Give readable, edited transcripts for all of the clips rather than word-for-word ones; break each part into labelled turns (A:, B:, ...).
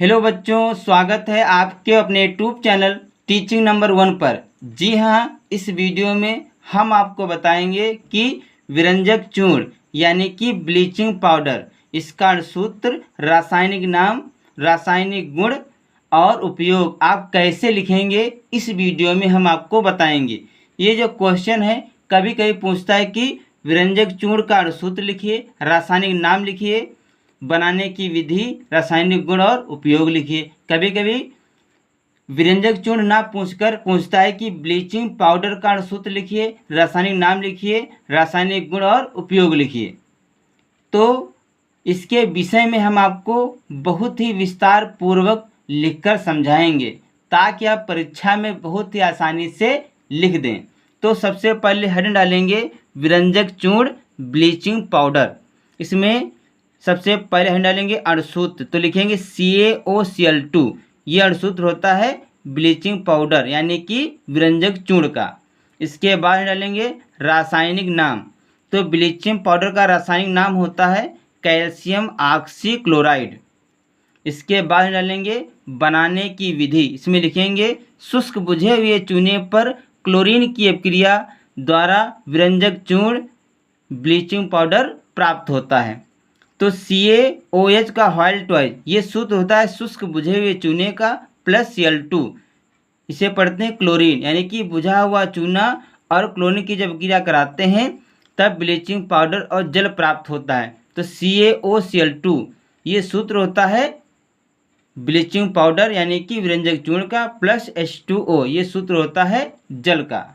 A: Hello बच्चों, स्वागत है आपके अपने यूट्यूब चैनल टीचिंग नंबर 1 पर। जी हाँ, इस वीडियो में हम आपको बताएंगे कि विरंजक चूर्ण यानी कि ब्लीचिंग पाउडर, इसका सूत्र, रासायनिक नाम, रासायनिक गुण और उपयोग आप कैसे लिखेंगे, इस वीडियो में हम आपको बताएंगे। ये जो क्वेश्चन है कभी कभी पूछता है कि विरंजक चूर्ण का सूत्र लिखिए, रासायनिक नाम लिखिए, बनाने की विधि, रासायनिक गुण और उपयोग लिखिए। कभी कभी विरंजक चूर्ण ना पूछकर पूछता है कि ब्लीचिंग पाउडर का सूत्र लिखिए, रासायनिक नाम लिखिए, रासायनिक गुण और उपयोग लिखिए। तो इसके विषय में हम आपको बहुत ही विस्तार पूर्वक लिखकर समझाएंगे ताकि आप परीक्षा में बहुत ही आसानी से लिख दें। तो सबसे पहले हेडिंग डालेंगे विरंजक चूर्ण ब्लीचिंग पाउडर। इसमें सबसे पहले हम डालेंगे अणुसूत्र, तो लिखेंगे CaOCl2। ये अणुसूत्र होता है ब्लीचिंग पाउडर यानी कि विरंजक चूर्ण का। इसके बाद हम डालेंगे रासायनिक नाम, तो ब्लीचिंग पाउडर का रासायनिक नाम होता है कैल्शियम ऑक्सीक्लोराइड। इसके बाद हम डालेंगे बनाने की विधि, इसमें लिखेंगे शुष्क बुझे हुए चूने पर क्लोरीन की अभिक्रिया द्वारा विरंजक चूर्ण ब्लीचिंग पाउडर प्राप्त होता है। तो CaOH का व्हाइट टॉइज, ये सूत्र होता है शुष्क बुझे हुए चूने का प्लस Cl2। इसे पढ़ते हैं क्लोरीन, यानी कि बुझा हुआ चूना और क्लोरीन की जब क्रिया कराते हैं तब ब्लीचिंग पाउडर और जल प्राप्त होता है। तो CaOCl2 ये सूत्र होता है ब्लीचिंग पाउडर यानी कि विरंजक चूर्ण का, प्लस H2O ये सूत्र होता है जल का।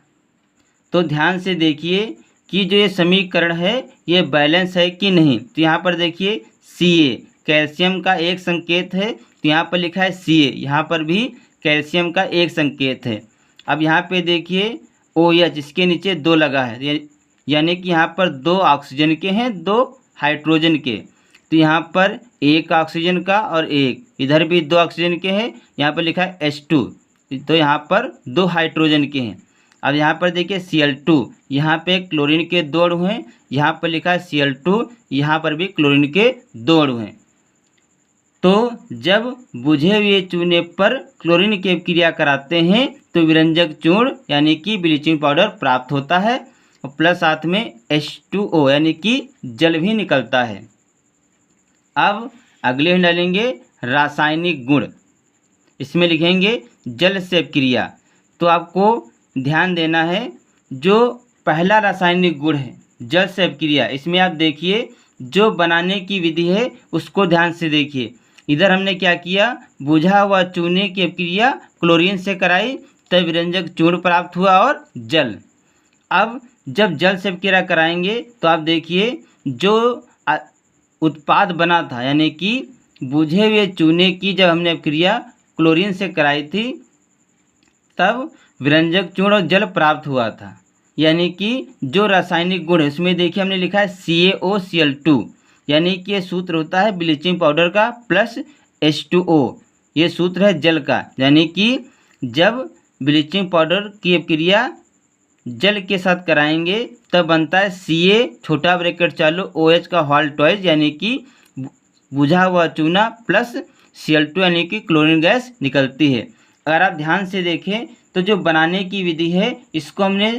A: तो ध्यान से देखिए कि जो ये समीकरण है ये बैलेंस है कि नहीं। तो यहाँ पर देखिए Ca कैल्शियम का एक संकेत है, तो यहाँ पर लिखा है Ca, यहाँ पर भी कैल्शियम का एक संकेत है। अब यहाँ पे देखिए OH, इसके नीचे 2 लगा है, यानी कि यहाँ पर 2 ऑक्सीजन के हैं, 2 हाइड्रोजन के। तो यहाँ पर 1 ऑक्सीजन का और 1, इधर भी 2 ऑक्सीजन के हैं, यहाँ पर लिखा है H2, तो यहाँ पर 2 हाइड्रोजन के हैं। अब यहाँ पर देखिए Cl2, यहाँ पे क्लोरीन के 2 अणु हैं, यहाँ पर लिखा है Cl2, यहाँ पर भी क्लोरीन के 2 अणु हैं। तो जब बुझे हुए चूने पर क्लोरीन की क्रिया कराते हैं तो विरंजक चूर्ण यानी कि ब्लीचिंग पाउडर प्राप्त होता है, और प्लस साथ में H2O यानी कि जल भी निकलता है। अब अगले हम डालेंगे रासायनिक गुण, इसमें लिखेंगे जल से क्रिया। तो आपको ध्यान देना है, जो पहला रासायनिक गुण है जल से क्रिया, इसमें आप देखिए जो बनाने की विधि है उसको ध्यान से देखिए। इधर हमने क्या किया, बुझा हुआ चूने की अभिक्रिया क्लोरीन से कराई, तब विरंजक चूर्ण प्राप्त हुआ और जल। अब जब जल से क्रिया कराएंगे तो आप देखिए जो उत्पाद बना था, यानी कि बुझे हुए चूने की जब हमने क्रिया क्लोरीन से कराई थी तब विरंजक चूर्ण और जल प्राप्त हुआ था। यानी कि जो रासायनिक गुण है उसमें देखिए हमने लिखा है CaOCl2, यानी कि ये सूत्र होता है ब्लीचिंग पाउडर का, प्लस H2O ये सूत्र है जल का। यानी कि जब ब्लीचिंग पाउडर की अभिक्रिया जल के साथ कराएंगे तब बनता है Ca छोटा ब्रैकेट चालू OH का व्हाइट टॉइज, यानी कि बुझा हुआ चूना, प्लस Cl2 यानी कि क्लोरीन गैस निकलती है। अगर आप ध्यान से देखें तो जो बनाने की विधि है इसको हमने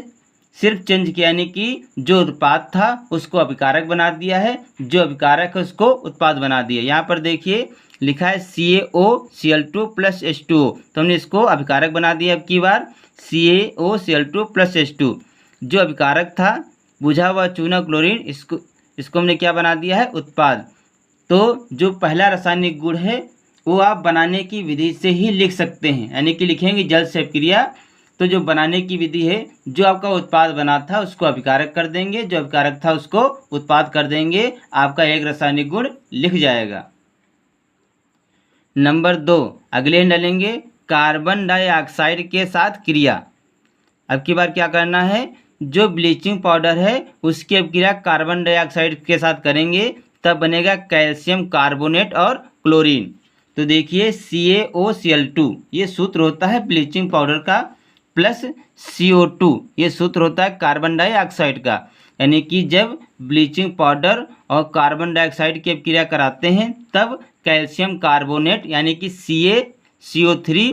A: सिर्फ चेंज किया, यानी कि जो उत्पाद था उसको अभिकारक बना दिया है, जो अभिकारक है उसको उत्पाद बना दिया। यहाँ पर देखिए लिखा है CaOCl2 प्लस H2O, तो हमने इसको अभिकारक बना दिया। अब की बार CaOCl2 प्लस H2, जो अभिकारक था बुझा हुआ चूना क्लोरीन, इसको हमने क्या बना दिया है, उत्पाद। तो जो पहला रासायनिक गुण है वो आप बनाने की विधि से ही लिख सकते हैं, यानी कि लिखेंगे जल से क्रिया। तो जो बनाने की विधि है, जो आपका उत्पाद बना था उसको अभिकारक कर देंगे, जो अभिकारक था उसको उत्पाद कर देंगे, आपका एक रासायनिक गुण लिख जाएगा। नंबर 2 अगले डालेंगे कार्बन डाइऑक्साइड के साथ क्रिया। अब की बार क्या करना है, जो ब्लीचिंग पाउडर है उसकी अभिक्रिया कार्बन डाइऑक्साइड के साथ करेंगे तब बनेगा कैल्शियम कार्बोनेट और क्लोरीन। तो देखिए CaOCl2 ये सूत्र होता है ब्लीचिंग पाउडर का, प्लस CO2 ये सूत्र होता है कार्बन डाइऑक्साइड का। यानी कि जब ब्लीचिंग पाउडर और कार्बन डाइऑक्साइड की अभिक्रिया कराते हैं तब कैल्शियम कार्बोनेट यानी कि CaCO3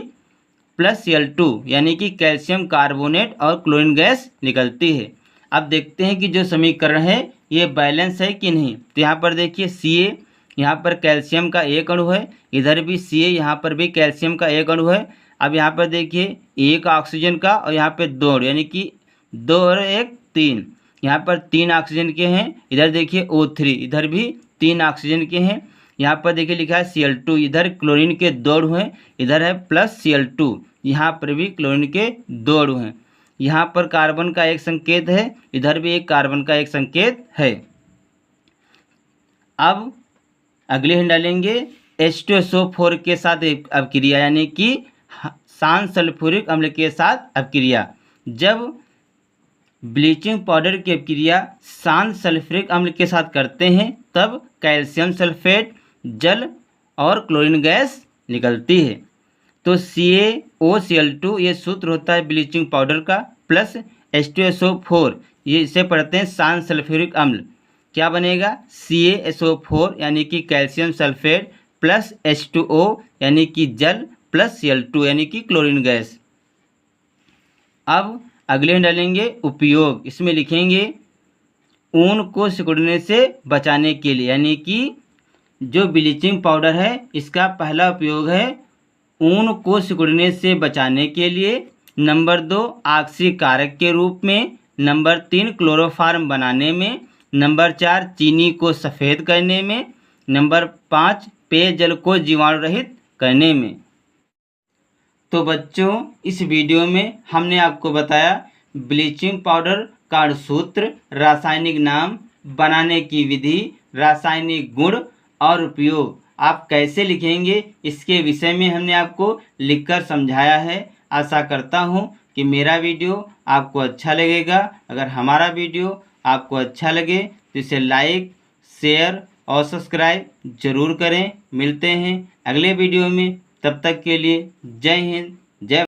A: प्लस Cl2 यानी कि कैल्शियम कार्बोनेट और क्लोरीन गैस निकलती है। अब देखते हैं कि जो समीकरण है ये बैलेंस है कि नहीं। तो यहाँ पर देखिए Ca, यहाँ पर कैल्शियम का एक अणु है, इधर भी Ca, यहाँ पर भी कैल्शियम का एक अणु है। अब यहाँ पर देखिए एक ऑक्सीजन का और यहाँ पे दो यानी कि 2 और 1 3, यहाँ पर 3 ऑक्सीजन के हैं। इधर देखिए O3, इधर भी 3 ऑक्सीजन के हैं। यहाँ पर देखिए लिखा है Cl2, इधर क्लोरीन के 2 अणु हैं, इधर है प्लस Cl2, यहाँ पर भी क्लोरीन के 2 अणु हैं। यहाँ पर कार्बन का एक संकेत है, इधर भी एक कार्बन का एक संकेत है। अब अगले हम डालेंगे H2SO4 के साथ अपक्रिया यानी कि शांत सल्फ्यूरिक अम्ल के साथ अपक्रिया। जब ब्लीचिंग पाउडर की अपक्रिया शांत सल्फ्यूरिक अम्ल के साथ करते हैं तब कैल्शियम सल्फेट, जल और क्लोरीन गैस निकलती है। तो CaOCl2 ये सूत्र होता है ब्लीचिंग पाउडर का, प्लस H2SO4 ये इसे पढ़ते हैं शांत सल्फ्यूरिक अम्ल। क्या बनेगा CaSO4 यानी कि कैल्शियम सल्फेट प्लस H2O यानी कि जल प्लस Cl2 यानी कि क्लोरीन गैस। अब अगले में डालेंगे उपयोग। इसमें लिखेंगे ऊन को सिकुड़ने से बचाने के लिए, यानी कि जो ब्लीचिंग पाउडर है इसका पहला उपयोग है ऊन को सिकुड़ने से बचाने के लिए, नंबर 2 ऑक्सीकारक के रूप में, नंबर 3 क्लोरोफार्म बनाने में, नंबर 4 चीनी को सफ़ेद करने में, नंबर 5 पेयजल को जीवाणु रहित करने में। तो बच्चों इस वीडियो में हमने आपको बताया ब्लीचिंग पाउडर का सूत्र, रासायनिक नाम, बनाने की विधि, रासायनिक गुण और उपयोग आप कैसे लिखेंगे इसके विषय में हमने आपको लिखकर समझाया है। आशा करता हूँ कि मेरा वीडियो आपको अच्छा लगेगा। अगर हमारा वीडियो आपको अच्छा लगे तो इसे लाइक, शेयर और सब्सक्राइब जरूर करें। मिलते हैं अगले वीडियो में, तब तक के लिए जय हिंद, जय